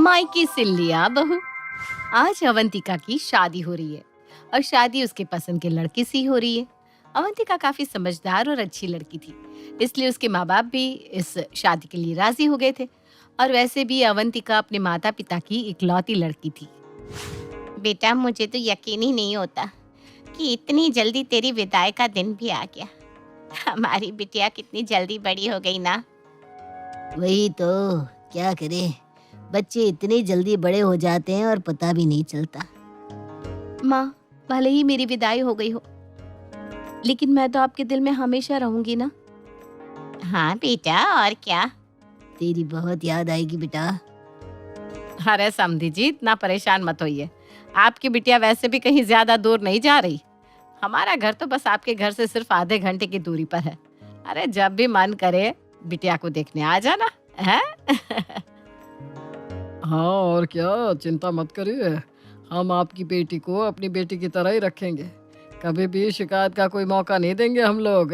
मायके से लिया बहू। आज अवंतिका की शादी हो रही है और शादी उसके पसंद के लड़के से ही हो रही है। अवंतिका काफी समझदार और अच्छी लड़की थी, इसलिए उसके माँ बाप भी इस शादी के लिए राजी हो गए थे। और वैसे भी अवंतिका अपने माता पिता की इकलौती लड़की थी। बेटा, मुझे तो यकीन ही नहीं होता कि इतनी जल्दी तेरी विदाई का दिन भी आ गया। हमारी बिटिया कितनी जल्दी बड़ी हो गई ना। वही तो, क्या करें, बच्चे इतने जल्दी बड़े हो जाते हैं और पता भी नहीं चलता। माँ, भले ही मेरी विदाई हो गई हो, लेकिन मैं तो आपके दिल में हमेशा रहूंगी ना। हाँ बेटा, और क्या। तेरी बहुत याद आएगी बेटा। अरे समधी जी, इतना परेशान मत होइए। आपकी बिटिया वैसे भी कहीं ज्यादा दूर नहीं जा रही। हमारा घर तो बस आपके घर से सिर्फ आधे घंटे की दूरी पर है। अरे जब भी मन करे बिटिया को देखने आ जाना है। हाँ, और क्या, चिंता मत करिए। हम आपकी बेटी को अपनी बेटी की तरह ही रखेंगे। कभी भी शिकायत का कोई मौका नहीं देंगे हम लोग।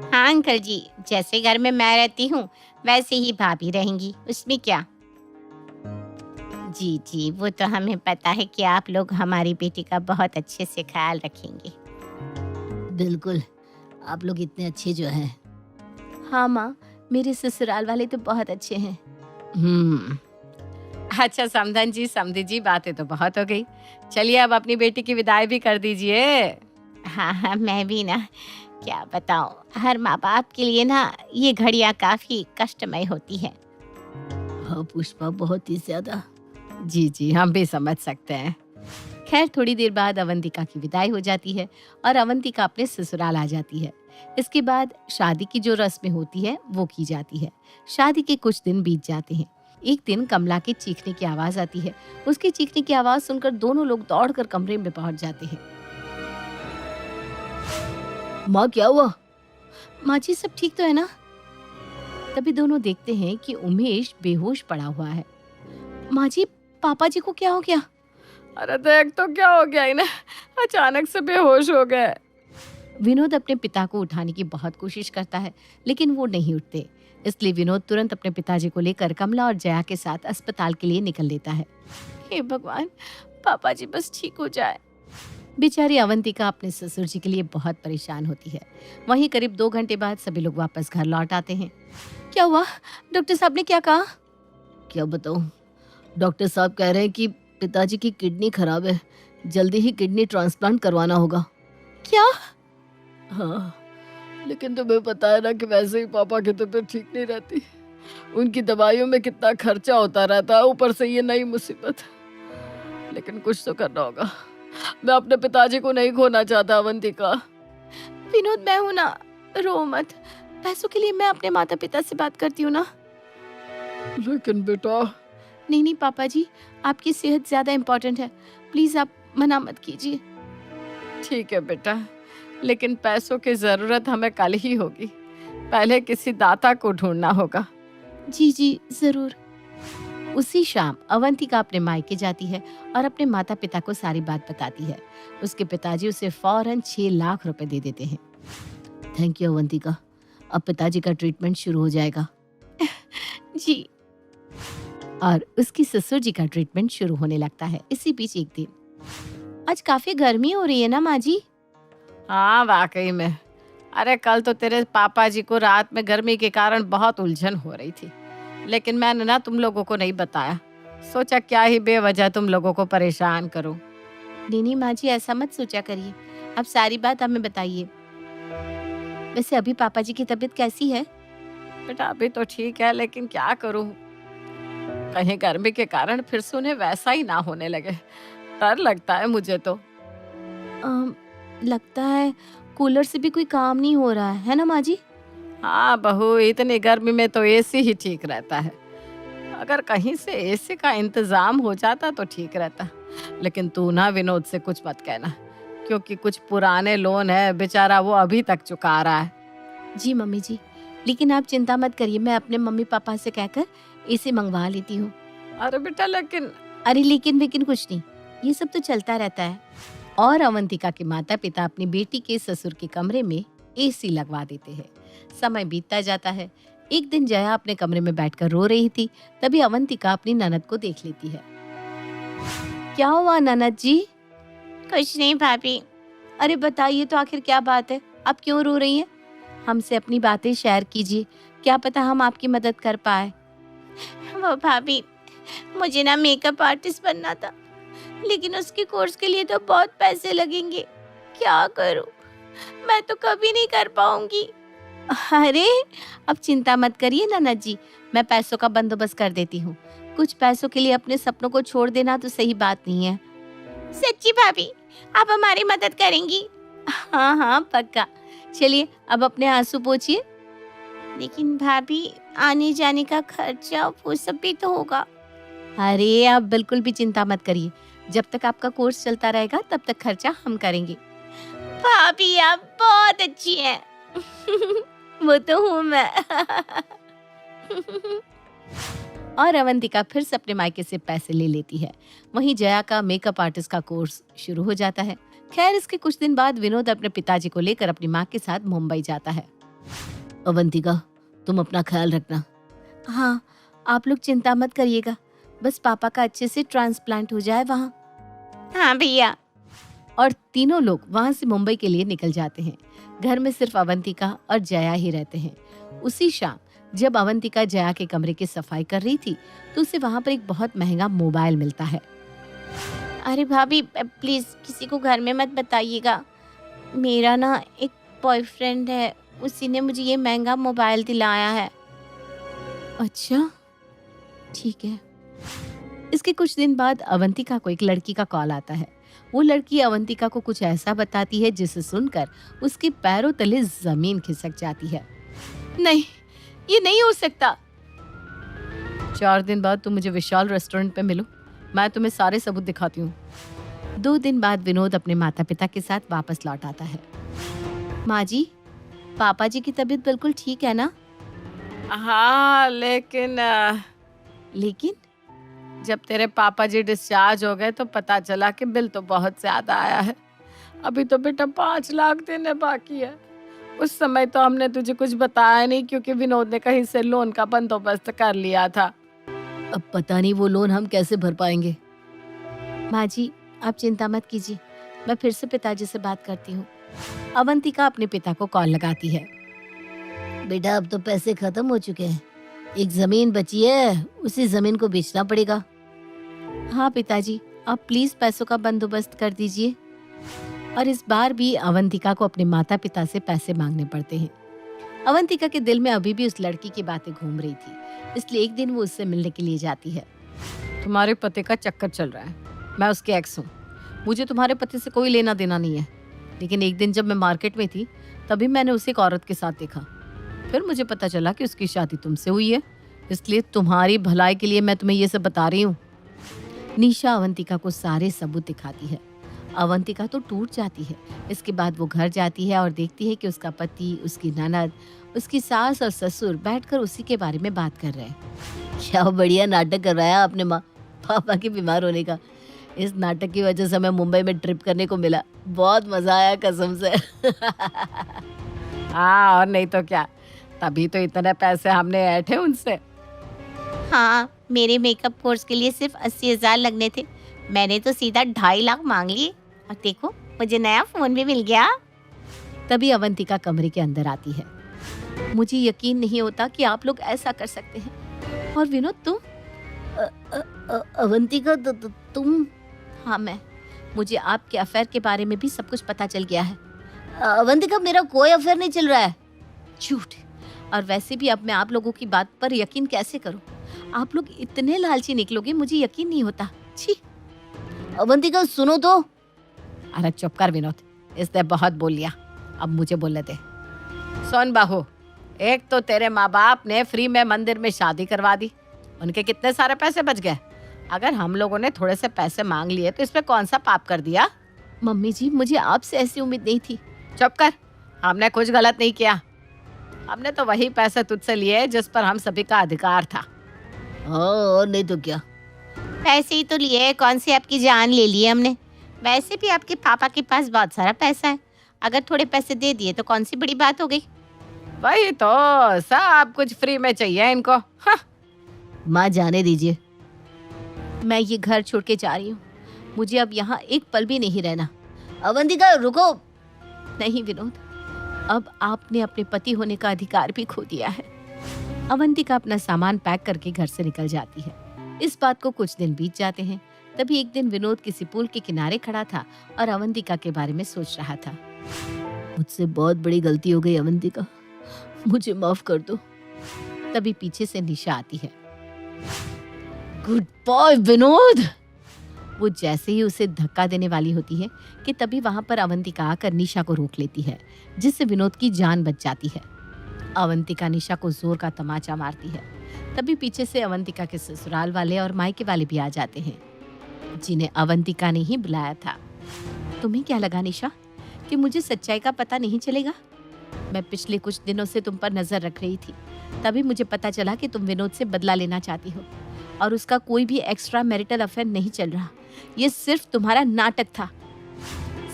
हाँ अंकल जी, जैसे घर में मैं रहती हूँ वैसे ही भाभी रहेंगी, उसमें क्या। जी जी, वो तो हमें पता है कि आप लोग हमारी बेटी का बहुत अच्छे से ख्याल रखेंगे। बिल्कुल, आप लोग इतने अच्छे जो हैं। हाँ माँ, मेरे ससुराल वाले तो बहुत अच्छे हैं। अच्छा समधन जी, समधी जी, बातें तो बहुत हो गई। चलिए अब अपनी बेटी की विदाई भी कर दीजिए। हाँ हाँ, मैं भी ना क्या बताऊँ, हर माँ बाप के लिए ना ये घड़ियाँ काफी कष्टमय होती है। हाँ पुष्पा, बहुत ही ज्यादा। जी जी, हम भी समझ सकते हैं। खैर, थोड़ी देर बाद अवंतिका की विदाई हो जाती है और अवंतिका अपने ससुराल आ जाती है। इसके बाद शादी की जो रस्में होती है वो की जाती है। शादी के कुछ दिन बीत जाते हैं। एक दिन कमला के चीखने की आवाज आती है। उसके चीखने की आवाज सुनकर दोनों लोग दौड़कर कमरे में पहुंच जाते हैं। माँ, क्या हुआ? माँ जी, सब ठीक तो है ना? तभी दोनों देखते हैं कि उमेश बेहोश पड़ा हुआ है। माँ जी, पापा जी को क्या हो गया? अरे देख तो क्या हो गया इन्हें, अचानक से बेहोश हो गए। विनोद अपने पिता को उठाने की बहुत कोशिश करता है, लेकिन वो नहीं उठते। इसलिए विनोद तुरंत अपने पिताजी को लेकर कमला और जया के साथ अस्पताल के लिए निकल लेता है। हे भगवान, पापा जी बस ठीक हो जाए। बेचारी अवंतिका अपने ससुर जी के लिए बहुत परेशान होती है। वहीं करीब 2 घंटे बाद सभी लोग वापस घर लौट आते हैं। क्या हुआ? डॉक्टर साहब ने क्या कहा? क्या बताऊँ, डॉक्टर साहब कह रहे हैं कि पिताजी की किडनी खराब है, जल्दी ही किडनी ट्रांसप्लांट करवाना होगा। क्या? हाँ, लेकिन तुम्हें पता है ना कि वैसे ही पापा की तबीयत ठीक नहीं रहती। उनकी दवाइयों में कितना खर्चा होता रहता है, ऊपर से ये नई मुसीबत। लेकिन कुछ तो करना होगा। मैं अपने पिताजी को नहीं खोना चाहता अवंतिका। विनोद, मैं हूं ना, रो मत। पैसों के लिए मैं अपने माता पिता से बात करती हूँ ना। लेकिन बेटा। नहीं नहीं पापा जी, आपकी सेहत ज्यादा इम्पोर्टेंट है। प्लीज आप मना मत कीजिए। ठीक है बेटा, लेकिन पैसों की जरूरत हमें कल ही होगी। पहले किसी दाता को ढूंढना होगा। जी जी जरूर। उसी शाम अवंतिका अपने मायके जाती है और अपने माता पिता को सारी बात बताती है। उसके पिताजी उसे फौरन 6 लाख रुपए दे देते हैं। थैंक यू अवंतिका, अब पिताजी का ट्रीटमेंट शुरू हो जाएगा। जी। और उसकी ससुर जी का ट्रीटमेंट शुरू होने लगता है। इसी बीच एक दिन, आज काफी गर्मी हो रही है ना माँ जी? हाँ वाकई में। अरे कल तो तेरे पापा जी को रात में गर्मी के कारण बहुत उलझन हो रही थी, लेकिन मैंने ना तुम लोगों को नहीं बताया। सोचा क्या ही बेवजह तुम लोगों को परेशान करूं। नहीं माँ जी, ऐसा मत सोचा करिए। आप सारी बात हमें बताइए। वैसे अभी पापा जी की तबीयत कैसी है? बेटा अभी तो ठीक है, लेकिन क्या करूं, कहीं गर्मी के कारण फिर से उन्हें वैसा ही ना होने लगे। डर लगता है मुझे तो। लगता है कूलर से भी कोई काम नहीं हो रहा है ना माँ जी? हाँ बहू, इतनी गर्मी में तो एसी ही ठीक रहता है। अगर कहीं से एसी का इंतजाम हो जाता तो ठीक रहता। लेकिन तू ना विनोद से कुछ मत कहना, क्योंकि कुछ पुराने लोन है, बेचारा वो अभी तक चुका रहा है। जी मम्मी जी, लेकिन आप चिंता मत करिए, मैं अपने मम्मी पापा से कहकर एसी मंगवा लेती हूँ। अरे बेटा लेकिन। अरे लेकिन कुछ नहीं, ये सब तो चलता रहता है। और अवंतिका के माता पिता अपनी बेटी के ससुर के कमरे में एसी लगवा देते हैं। समय बीतता जाता है। एक दिन जया अपने कमरे में बैठकर रो रही थी। तभी अवंतिका अपनी ननद को देख लेती है। क्या हुआ ननद जी? कुछ नहीं भाभी। अरे बताइए तो आखिर क्या बात है, आप क्यों रो रही हैं? हमसे अपनी बातें शेयर कीजिए, क्या पता हम आपकी मदद कर पाए। वो भाभी, मुझे ना मेकअप आर्टिस्ट बनना था, लेकिन उसके कोर्स के लिए तो बहुत पैसे लगेंगे। क्या करूं? मैं तो कभी नहीं कर पाऊंगी। अरे अब चिंता मत करिए ननद जी, मैं पैसों का बंदोबस्त कर देती हूँ। कुछ पैसों के लिए अपने सपनों को छोड़ देना तो सही बात नहीं है। सच्ची भाभी, आप हमारी मदद करेंगी? हाँ हाँ पक्का। चलिए अब अपने आंसू पोंछिए। लेकिन भाभी, आने जाने का खर्चा वो सब भी तो होगा। अरे आप बिल्कुल भी चिंता मत करिए, जब तक आपका कोर्स चलता रहेगा तब तक खर्चा हम करेंगे। भाभी आप बहुत अच्छी हैं। वो तो हूँ मैं। और अवंतिका फिर से अपने मायके से पैसे ले लेती है। वहीं जया का मेकअप आर्टिस्ट का कोर्स शुरू हो जाता है। खैर इसके कुछ दिन बाद विनोद अपने पिताजी को लेकर अपनी माँ के साथ मुंबई जाता है। अवंतिका, तुम अपना ख्याल रखना। हाँ आप लोग चिंता मत करिएगा, बस पापा का अच्छे से ट्रांसप्लांट हो जाए वहाँ। हाँ भैया। और तीनों लोग वहाँ से मुंबई के लिए निकल जाते हैं। घर में सिर्फ अवंतिका और जया ही रहते हैं। उसी शाम जब अवंतिका जया के कमरे की सफाई कर रही थी तो उसे वहाँ पर एक बहुत महंगा मोबाइल मिलता है। अरे भाभी, प्लीज किसी को घर में मत बताइएगा। मेरा ना एक बॉयफ्रेंड है, उसी ने मुझे ये महंगा मोबाइल दिलाया है। अच्छा ठीक है। इसके कुछ दिन बाद अवंतिका को एक लड़की का कॉल आता है। वो लड़की अवंतिका को कुछ ऐसा बताती है जिसे सुनकर उसके पैरों तले जमीन खिसक जाती है। नहीं, ये नहीं हो सकता। 4 दिन बाद तुम मुझे विशाल रेस्टोरेंट पे मिलो, मैं तुम्हें सारे सबूत दिखाती हूँ। 2 दिन बाद विनोद अपने माता पिता के साथ वापस लौट आता है। माँ जी, पापा जी की तबीयत बिल्कुल ठीक है ना? हाँ लेकिन लेकिन जब तेरे पापा जी डिस्चार्ज हो गए तो पता चला कि बिल तो बहुत ज्यादा आया है। अभी तो बेटा 5 लाख देने बाकी है। उस समय तो हमने तुझे कुछ बताया नहीं, क्योंकि विनोद ने कहीं से लोन का बंदोबस्त कर लिया था। अब पता नहीं वो लोन हम कैसे भर पाएंगे। माँ जी आप चिंता मत कीजिए, मैं फिर से पिताजी से बात करती हूँ। अवंतिका अपने पिता को कॉल लगाती है। बेटा अब तो पैसे खत्म हो चुके हैं, एक जमीन बची है, उसी जमीन को बेचना पड़ेगा। हाँ पिताजी, आप प्लीज पैसों का बंदोबस्त कर दीजिए। और इस बार भी अवंतिका को अपने माता पिता से पैसे मांगने पड़ते हैं। अवंतिका के दिल में अभी भी उस लड़की की बातें घूम रही थी, इसलिए एक दिन वो उससे मिलने के लिए जाती है। तुम्हारे पति का चक्कर चल रहा है, मैं उसके एक्स हूँ, मुझे तुम्हारे पति से कोई लेना देना नहीं है। लेकिन एक दिन जब मैं मार्केट में थी तभी मैंने उसे एक औरत के साथ देखा। फिर मुझे पता चला कि उसकी शादी तुमसे हुई है, इसलिए तुम्हारी भलाई के लिए मैं तुम्हें ये सब बता रही हूँ। निशा अवंतिका को सारे सबूत दिखाती है। अवंतिका तो टूट जाती है। इसके बाद वो घर जाती है और देखती है कि उसका पति, उसकी ननद, उसकी सास और ससुर बैठकर उसी के बारे में बात कर रहे हैं। क्या बढ़िया नाटक करवाया आपने माँ पापा के बीमार होने का। इस नाटक की वजह से हमें मुंबई में ट्रिप करने को मिला, बहुत मजा आया कसम से। हाँ और नहीं तो क्या, तभी तो इतने पैसे हमने ऐंठे उनसे। हाँ, मेरे मेकअप कोर्स के लिए सिर्फ 80,000 लगने थे, मैंने तो सीधा 2.5 लाख मांग लिए। और देखो मुझे नया फोन भी मिल गया। तभी अवंतिका कमरे के अंदर आती है। मुझे यकीन नहीं होता कि आप लोग ऐसा कर सकते हैं। और विनोद तुम? अवंतिका तुम? हाँ मैं। मुझे आपके अफेयर के बारे में भी सब कुछ पता चल गया है। अवंतिका मेरा कोई अफेयर नहीं चल रहा है। झूठ। और वैसे भी अब मैं आप लोगों की बात पर यकीन कैसे करूं? आप लोग इतने लालची निकलोगे, मुझे यकीन नहीं होता। छी। अवंतिका सुनो तो। अरे चुप कर विनोद, इसने बहुत बोल लिया, अब मुझे बोलने दे। सुन बहू, एक तो तेरे माँ बाप ने फ्री में मंदिर में शादी करवा दी, उनके कितने सारे पैसे बच गए। अगर हम लोगों ने थोड़े से पैसे मांग लिए तो इसमें कौन सा पाप कर दिया? मम्मी जी मुझे आपसे ऐसी उम्मीद नहीं थी। चुप कर, हमने कुछ गलत नहीं किया। हमने तो वही पैसे तुझसे लिए जिस पर हम सभी का अधिकार था। और नहीं तो क्या। पैसे ही तो लिए, कौन सी आपकी जान ले ली है हमने। वैसे भी आपके पापा के पास बहुत सारा पैसा है, अगर थोड़े पैसे दे दिए तो कौन सी बड़ी बात हो गई। वही तो, सब कुछ फ्री में चाहिए इनको। हाँ। माँ जाने दीजिए, मैं ये घर छोड़ के जा रही हूँ। मुझे अब यहाँ एक पल भी नहीं रहना। अवंतिका रुको। नहीं विनोद, अब आपने अपने पति होने का अधिकार भी खो दिया है। अवंतिका अपना सामान पैक करके घर से निकल जाती है। इस बात को कुछ दिन बीत जाते हैं। तभी एक दिन विनोद किसी पुल के किनारे खड़ा था और अवंतिका के बारे में सोच रहा था। मुझसे बहुत बड़ी गलती हो गई अवंतिका, मुझे माफ कर दो। तभी पीछे से निशा आती है। Good boy Vinod. वो जैसे ही उसे धक्का देने वाली होती है कि तभी वहां पर अवंतिका आकर निशा को रोक लेती है, जिससे विनोद की जान बच जाती है। अवंतिका निशा को जोर का तमाचा मारती है। तभी पीछे से अवंतिका के ससुराल वाले और मायके वाले भी आ जाते हैं, जिन्हें अवंतिका ने ही बुलाया था। तुम्हें क्या लगा निशा कि मुझे सच्चाई का पता नहीं चलेगा? मैं पिछले कुछ दिनों से तुम पर नजर रख रही थी। तभी मुझे पता चला कि तुम विनोद से बदला लेना चाहती हो और उसका कोई भी एक्स्ट्रा मैरिटल अफेयर नहीं चल रहा। ये सिर्फ तुम्हारा नाटक था।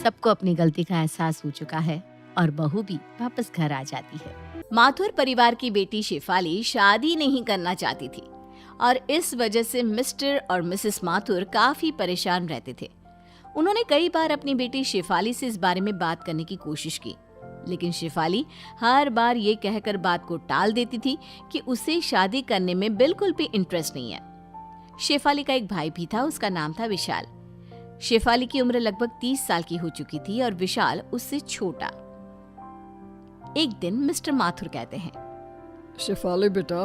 सबको अपनी गलती का एहसास हो चुका है और बहू भी वापस घर आ जाती है। माथुर परिवार की बेटी शेफाली शादी नहीं करना चाहती थी और इस वजह से मिस्टर और मिसेस माथुर काफी परेशान रहते थे। उन्होंने कई बार अपनी बेटी शेफाली से इस बारे में बात करने की कोशिश की, लेकिन शेफाली हर बार ये कहकर बात को टाल देती थी कि उसे शादी करने में बिल्कुल भी इंटरेस्ट नहीं है। शेफाली का एक भाई भी था, उसका नाम था विशाल। शेफाली की उम्र लगभग 30 साल की हो चुकी थी और विशाल उससे छोटा। एक दिन मिस्टर माथुर कहते हैं, शेफाली बेटा,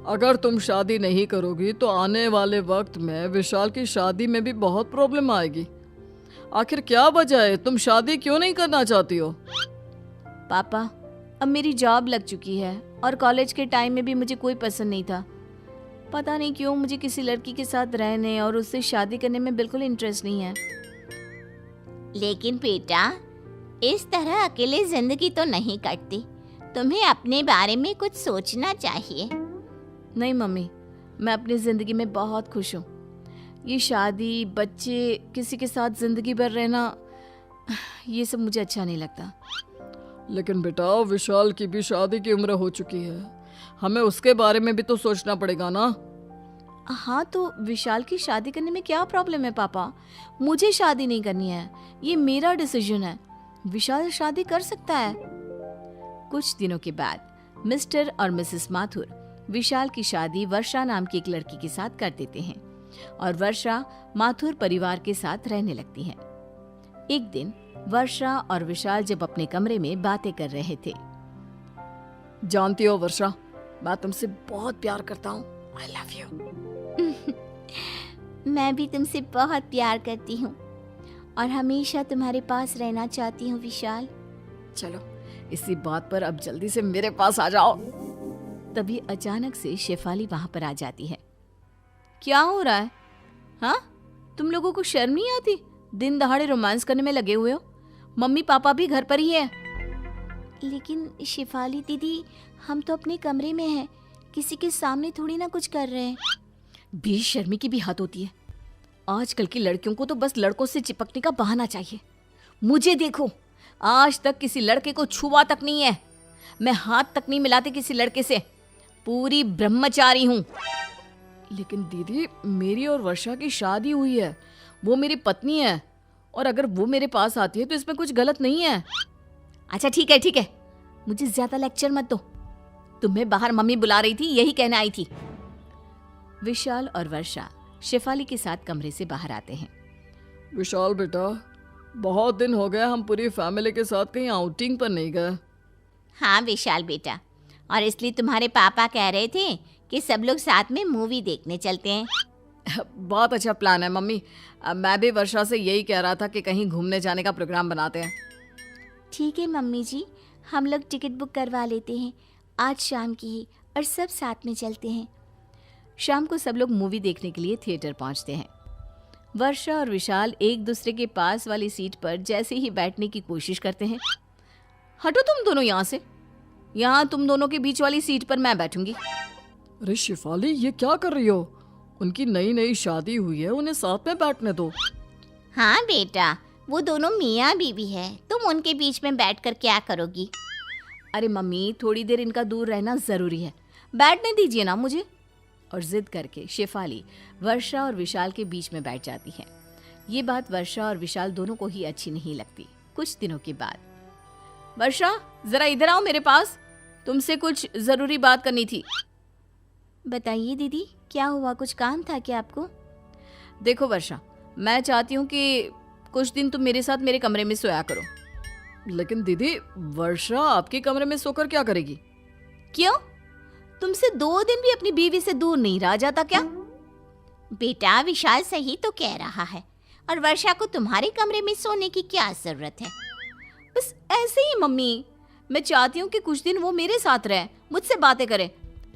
अगर तुम शादी नहीं करोगी तो आने वाले वक्त में विशाल की शादी में भी बहुत प्रॉब्लम आएगी। आखिर क्या वजह है, तुम शादी क्यों नहीं करना चाहती हो? पापा, अब मेरी जॉब लग चुकी है और कॉलेज के टाइम में भी मुझे कोई पसंद नहीं था। पता नहीं क्यों मुझे किसी लड़की के साथ रहने और उससे शादी करने में बिल्कुल इंटरेस्ट नहीं है। लेकिन बेटा, इस तरह अकेले जिंदगी तो नहीं कटती। तुम्हें अपने बारे में कुछ सोचना चाहिए। नहीं मम्मी, मैं अपनी जिंदगी में बहुत खुश हूँ। ये शादी, बच्चे, किसी के साथ जिंदगी भर रहना, ये सब मुझे अच्छा नहीं लगता। लेकिन बेटा, विशाल की भी शादी की उम्र हो चुकी है, हमें उसके बारे में भी तो सोचना पड़ेगा ना। हाँ, तो विशाल की शादी करने में क्या प्रॉब्लम है पापा? मुझे शादी नहीं करनी है, ये मेरा डिसीजन है। विशाल शादी कर सकता है। कुछ दिनों के बाद मिस्टर और मिसेस माथुर विशाल की शादी वर्षा नाम की एक लड़की के साथ कर देते हैं और वर्षा माथुर परिवार के साथ रहने लगती है। एक दिन वर्षा और विशाल जब अपने कमरे में बातें कर रहे थे। जानती हो वर्षा, मैं तुमसे बहुत प्यार करता हूँ। I love you. मैं भी तुमसे बहुत प्यार करती हूँ और हमेशा तुम्हारे पास रहना चाहती हूँ विशाल। चलो, इसी बात पर अब जल्दी से मेरे पास आ जाओ। तभी अचानक से शेफाली वहां पर आ जाती है। क्या हो रहा है? हाँ, तुम लोगों को शर्म नहीं आती? दिन दहाड़े रोमांस करने में लगे हुए हो। मम्मी पापा भी घर पर ही है। लेकिन शेफाली दीदी, हम तो अपने कमरे में हैं, किसी के सामने थोड़ी ना कुछ कर रहे हैं। बेशर्मी की भी हद होती है। आजकल की लड़कियों को तो बस लड़कों से चिपकने का बहाना चाहिए। मुझे देखो, आज तक किसी लड़के को छुआ तक नहीं है। मैं हाथ तक नहीं मिलाती किसी लड़के से। पूरी ब्रह्मचारी हूँ। लेकिन दीदी, मेरी और वर्षा की शादी हुई है, वो मेरी पत्नी है और अगर वो मेरे पास आती है तो इसमें कुछ गलत नहीं है। अच्छा ठीक है ठीक है, मुझे ज्यादा लेक्चर मत दो। तुम्हें बाहर मम्मी बुला रही थी, यही कहने आई थी। विशाल और वर्षा शेफाली के साथ कमरे से बाहर आते हैं। विशाल बेटा, बहुत दिन हो गए हम पूरी फैमिली के साथ कहीं आउटिंग पर नहीं गए। हाँ विशाल बेटा, और इसलिए तुम्हारे पापा कह रहे थे कि सब लोग साथ में मूवी देखने चलते हैं। बहुत अच्छा प्लान है मम्मी। मैं भी वर्षा से यही कह रहा था कि कहीं घूमने जाने का प्रोग्राम बनाते हैं। ठीक है मम्मी जी, हम लोग टिकट बुक करवा लेते हैं आज शाम की ही, और सब साथ में चलते हैं। शाम को सब लोग मूवी देखने के लिए थिएटर पहुंचते हैं। वर्षा और विशाल एक दूसरे के पास वाली सीट पर जैसे ही बैठने की कोशिश करते हैं। हटो तुम दोनों यहाँ से, यहाँ तुम दोनों के बीच वाली सीट पर मैं बैठूंगी। अरे शेफाली, ये क्या कर रही हो? उनकी नई नई शादी हुई है, उन्हें साथ में बैठने दो। हाँ बेटा, वो दोनों मियाँ बीवी है, तुम उनके बीच में बैठकर क्या करोगी? अरे मम्मी, थोड़ी देर इनका दूर रहना जरूरी है, बैठने दीजिए ना मुझे। और जिद करके शेफाली वर्षा और विशाल के बीच में बैठ जाती है। ये बात वर्षा और विशाल दोनों को ही अच्छी नहीं लगती। कुछ दिनों के बाद, वर्षा जरा इधर आओ मेरे पास, तुमसे कुछ जरूरी बात करनी थी। बताइए दीदी, क्या हुआ? कुछ काम था क्या आपको? देखो वर्षा, मैं चाहती हूँ कि कुछ दिन तुम मेरे साथ मेरे कमरे में सोया करो। लेकिन दीदी, वर्षा आपके कमरे में सोकर क्या करेगी? क्यों? तुमसे 2 दिन भी अपनी बीवी से दूर नहीं रहा जाता क्या? बेटा, विशाल सही तो कह रहा है, और वर्षा को तुम्हारे कमरे में सोने की क्या जरूरत है? बस ऐसे ही मम्मी, मैं चाहती हूँ कि कुछ दिन वो मेरे साथ रहे, मुझसे बातें करे।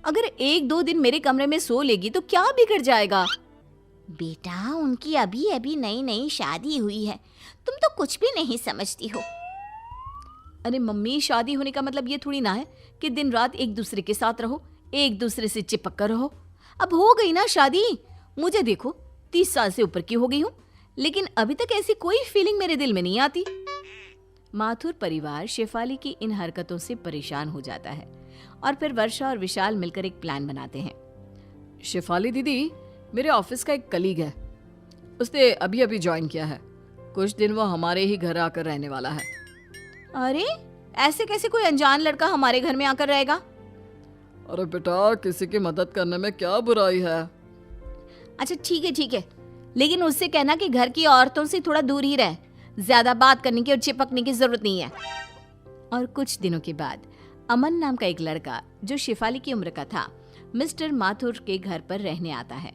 अगर 1-2 दिन मेरे कमरे में सो लेगी तो क्या बिगड़ जाएगा? बेटा, उनकी अभी अभी नई नई शादी हुई है, तुम तो कुछ भी नहीं समझती हो। अरे मम्मी, शादी होने का मतलब ये थोड़ी ना है कि दिन रात एक दूसरे के साथ रहो, एक दूसरे से चिपक कर रहो। अब हो गई ना शादी, मुझे देखो 30 साल से ऊपर की हो गई हूँ, लेकिन अभी तक ऐसी कोई फीलिंग मेरे दिल में नहीं आती। माथुर परिवार शेफाली की इन हरकतों से परेशान हो जाता है और फिर वर्षा और विशाल मिलकर एक प्लान बनाते हैं। शेफाली दीदी, मेरे ऑफिस का एक कलीग है, उसने अभी अभी ज्वाइन किया है। कुछ दिन वो हमारे ही घर आकर रहने वाला है। अरे, ऐसे कैसे कोई अनजान लड़का हमारे घर में आकर रहेगा? अरे बेटा, किसी की मदद करने में क्या बुराई है? अच्छा ठीक है, लेकिन उससे कहना कि घर की औरतों से थोड़ा दूर ही रहे, ज्यादा बात करने की और चिपकने की जरूरत नहीं है। और कुछ दिनों के बाद अमन नाम का एक लड़का, जो शेफाली की उम्र का था, मिस्टर माथुर के घर पर रहने आता है।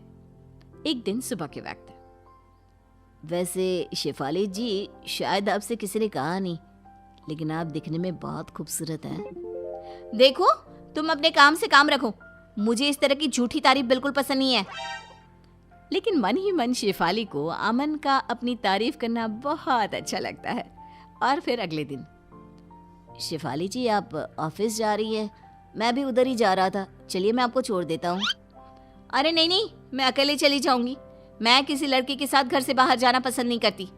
एक दिन सुबह के वक्त, वैसे शेफाली जी, शायद आपसे किसी ने कहा नहीं, लेकिन आप दिखने में बहुत खूबसूरत हैं। देखो, तुम अपने काम से काम रखो, मुझे इस तरह की झूठी तारीफ बिल्कुल पसंद नहीं है। लेकिन मन ही मन शेफाली को अमन का अपनी तारीफ करना बहुत अच्छा लगता है। और फिर अगले दिन, शेफाली जी, आप ऑफिस जा रही है? मैं भी उधर ही जा रहा था, चलिए मैं आपको छोड़ देता हूँ। अरे नहीं, मैं अकेले चली जाऊंगी। मैं किसी लड़के के साथ घर से बाहर जाना पसंद नहीं करती।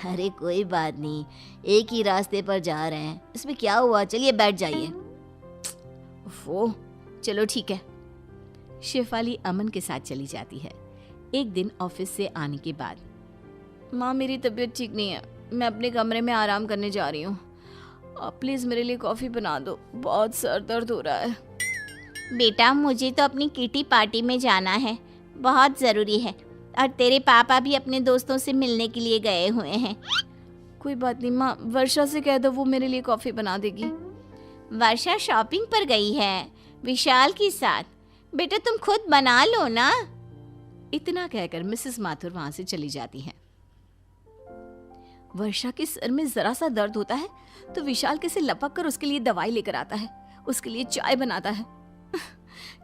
अरे कोई बात नहीं, एक ही रास्ते पर जा रहे हैं, इसमें क्या हुआ, चलिए बैठ जाइए। वो चलो ठीक है। शेफाली अमन के साथ चली जाती है। एक दिन ऑफिस से आने के बाद, माँ मेरी तबीयत ठीक नहीं है, मैं अपने कमरे में आराम करने जा रही हूँ, आप प्लीज मेरे लिए कॉफी बना दो, बहुत सर दर्द हो रहा है। बेटा, मुझे तो अपनी किटी पार्टी में जाना है, बहुत ज़रूरी है, और तेरे पापा भी अपने दोस्तों से मिलने के लिए गए हुए हैं। कोई बात नहीं माँ, वर्षा से कह दो, वो मेरे लिए कॉफी बना देगी। वर्षा शॉपिंग पर गई है विशाल के साथ, बेटा तुम खुद बना लो ना। इतना कहकर मिसेस माथुर वहां से चली जाती हैं। वर्षा के सर में जरा सा दर्द होता है तो विशाल कैसे लपक कर उसके लिए दवाई लेकर आता है, उसके लिए चाय बनाता है।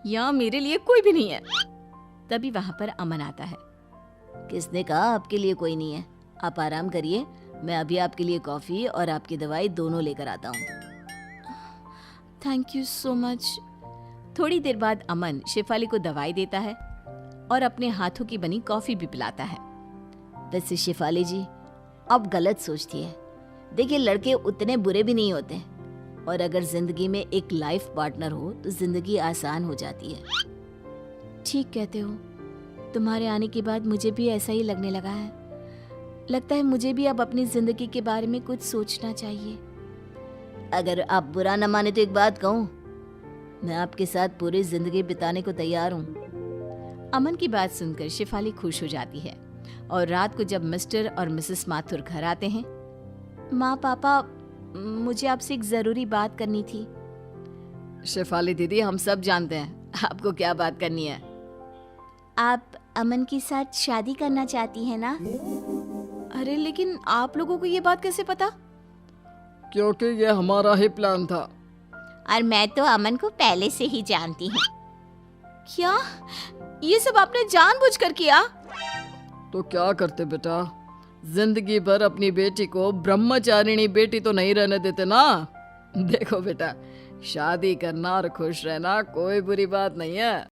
यहाँ मेरे लिए कोई भी नहीं है। तभी वहां पर अमन आता है। किसने कहा आपके लिए कोई नहीं है? आप आराम करिए, मैं अभी आपके लिए कॉफी और आपकी दवाई दोनों लेकर आता हूँ। Thank you so much. थोड़ी देर बाद अमन शेफाली को दवाई देता है और अपने हाथों की बनी कॉफी भी पिलाता है। वैसे शेफाली जी, आप गलत सोचती है। देखिए, लड़के उतने बुरे भी नहीं होते, और अगर जिंदगी में एक लाइफ पार्टनर हो तो जिंदगी आसान हो जाती है। ठीक कहते हो, तुम्हारे आने के बाद मुझे भी ऐसा ही लगने लगा है। लगता है मुझे भी अब अपनी जिंदगी के बारे में कुछ सोचना चाहिए। अगर आप बुरा न माने तो एक बात कहूँ, मैं आपके साथ पूरी जिंदगी बिताने को तैयार हूँ। अमन की बात सुनकर शेफाली खुश हो जाती है और रात को जब मिस्टर और मिसेस माथुर घर आते हैं, माँ पापा, मुझे आपसे एक जरूरी बात करनी थी। शेफाली दीदी, हम सब जानते हैं आपको क्या बात करनी है। आप अमन के साथ शादी करना चाहती हैं ना? अरे लेकिन आप लोगों को ये बात कैसे पता? क्योंकि ये हमारा ही प्लान था। और मैं तो अमन को पहले से ही जानती हूँ। क्या ये सब आपने जानबूझकर किया? तो क्या करते बेटा, जिंदगी भर अपनी बेटी को ब्रह्मचारिणी बेटी तो नहीं रहने देते ना। देखो बेटा, शादी करना और खुश रहना कोई बुरी बात नहीं है।